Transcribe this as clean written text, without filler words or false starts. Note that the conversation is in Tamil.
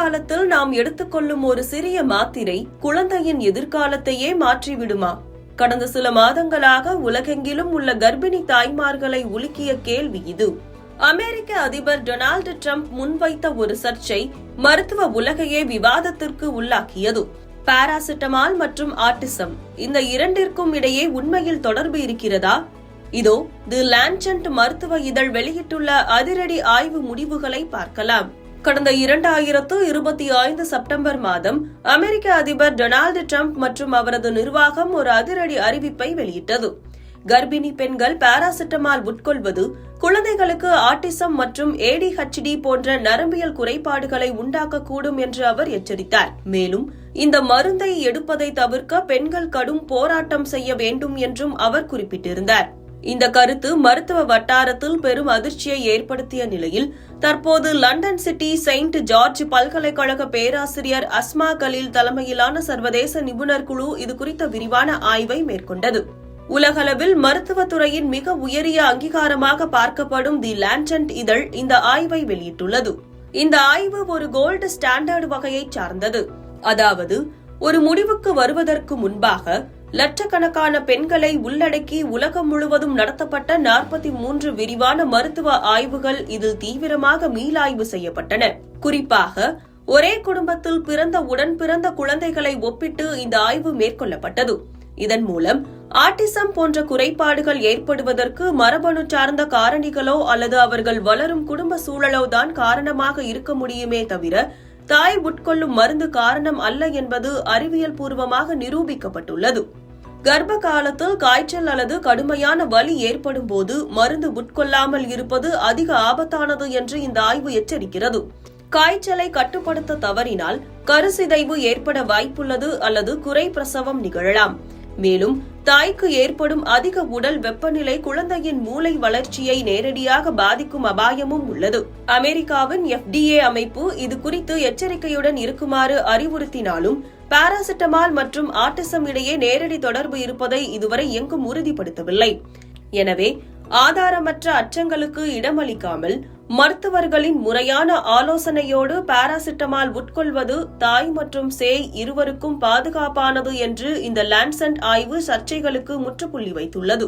காலத்தில் நாம் எடுத்துக்கொள்ளும் ஒரு சிறிய மாத்திரை குழந்தையின் எதிர்காலத்தையே மாற்றிவிடுமா? கடந்த சில மாதங்களாக உலகெங்கிலும் உள்ள கர்ப்பிணி தாய்மார்களை உலுக்கிய கேள்வி இது. அமெரிக்க அதிபர் டொனால்டு டிரம்ப் முன்வைத்த ஒரு சர்ச்சை மருத்துவ உலகையே விவாதத்திற்கு உள்ளாக்கியது. பாராசிட்டமால் மற்றும் ஆட்டிசம், இந்த இரண்டிற்கும் இடையே உண்மையில் தொடர்பு இருக்கிறதா? இதோ தி லான்சென்ட் மருத்துவ இதழ் வெளியிட்டுள்ள அதிரடி ஆய்வு முடிவுகளை பார்க்கலாம். கடந்த 2025 செப்டம்பர் மாதம் அமெரிக்க அதிபர் டொனால்டு டிரம்ப் மற்றும் அவரது நிர்வாகம் ஒரு அதிரடி அறிவிப்பை வெளியிட்டது. கர்ப்பிணி பெண்கள் பாராசிட்டமால் உட்கொள்வது குழந்தைகளுக்கு ஆட்டிசம் மற்றும் ADHD போன்ற நரம்பியல் குறைபாடுகளை உண்டாக்கக்கூடும் என்று அவர் எச்சரித்தார். மேலும் இந்த மருந்தை எடுப்பதை தவிர்க்க பெண்கள் கடும் போராட்டம் செய்ய வேண்டும் என்றும் அவர் குறிப்பிட்டிருந்தார். இந்த கருத்து மருத்துவ வட்டாரத்தில் பெரும் அதிர்ச்சியை ஏற்படுத்திய நிலையில் தற்போது லண்டன் சிட்டி செயின்ட் ஜார்ஜ் பல்கலைக்கழக பேராசிரியர் அஸ்மா கலீல் தலைமையிலான சர்வதேச நிபுணர் குழு இது குறித்த விரிவான ஆய்வை மேற்கொண்டது. உலகளவில் மருத்துவத்துறையின் மிக உயரிய அங்கீகாரமாக பார்க்கப்படும் தி லான்சென்ட் இதழ் இந்த ஆய்வை வெளியிட்டுள்ளது. இந்த ஆய்வு ஒரு கோல்டு ஸ்டாண்டர்ட் வகையைச் சார்ந்தது. அதாவது ஒரு முடிவுக்கு வருவதற்கு முன்பாக லட்சக்கணக்கான பெண்களை உள்ளடக்கி உலகம் முழுவதும் நடத்தப்பட்ட 43 விரிவான மருத்துவ ஆய்வுகள் இதில் தீவிரமாக மீளாய்வு செய்யப்பட்டன. குறிப்பாக ஒரே குடும்பத்தில் பிறந்த உடன் பிறந்த குழந்தைகளை ஒப்பிட்டு இந்த ஆய்வு மேற்கொள்ளப்பட்டது. இதன் மூலம் ஆட்டிசம் போன்ற குறைபாடுகள் ஏற்படுவதற்கு மரபணு சார்ந்த காரணிகளோ அல்லது அவர்கள் வளரும் குடும்ப சூழலோ தான் காரணமாக இருக்க முடியுமே தவிர தாய் உட்கொள்ளும் மருந்து காரணம் அல்ல என்பது அறிவியல் பூர்வமாக நிரூபிக்கப்பட்டுள்ளது. கர்ப்ப காலத்தில் காய்ச்சல் அல்லது கடுமையான வலி ஏற்படும் போது மருந்து உட்கொள்ளாமல் இருப்பது அதிக ஆபத்தானது என்று இந்த ஆய்வு எச்சரிக்கிறது. காய்ச்சலை கட்டுப்படுத்த தவறினால் கருசிதைவு ஏற்பட வாய்ப்புள்ளது அல்லது குறை பிரசவம் நிகழலாம். மேலும் தாய்க்கு ஏற்படும் அதிக உடல் வெப்பநிலை குழந்தையின் மூளை வளர்ச்சியை நேரடியாக பாதிக்கும் அபாயமும் உள்ளது. அமெரிக்காவின் FDA அமைப்பு இது குறித்து எச்சரிக்கையுடன் இருக்குமாறு அறிவுறுத்தினாலும் பாராசிட்டமால் மற்றும் ஆட்டிசம் இடையே நேரடி தொடர்பு இருப்பதை இதுவரை எங்கும் உறுதிப்படுத்தவில்லை. எனவே ஆதாரமற்ற அச்சங்களுக்கு இடமளிக்காமல் மருத்துவர்களின் முறையான ஆலோசனையோடு பாராசிட்டமால் உட்கொள்வது தாய் மற்றும் சேய் இருவருக்கும் பாதுகாப்பானது என்று இந்த லான்சென்ட் ஆய்வு சர்ச்சைகளுக்கு முற்றுப்புள்ளி வைத்துள்ளது.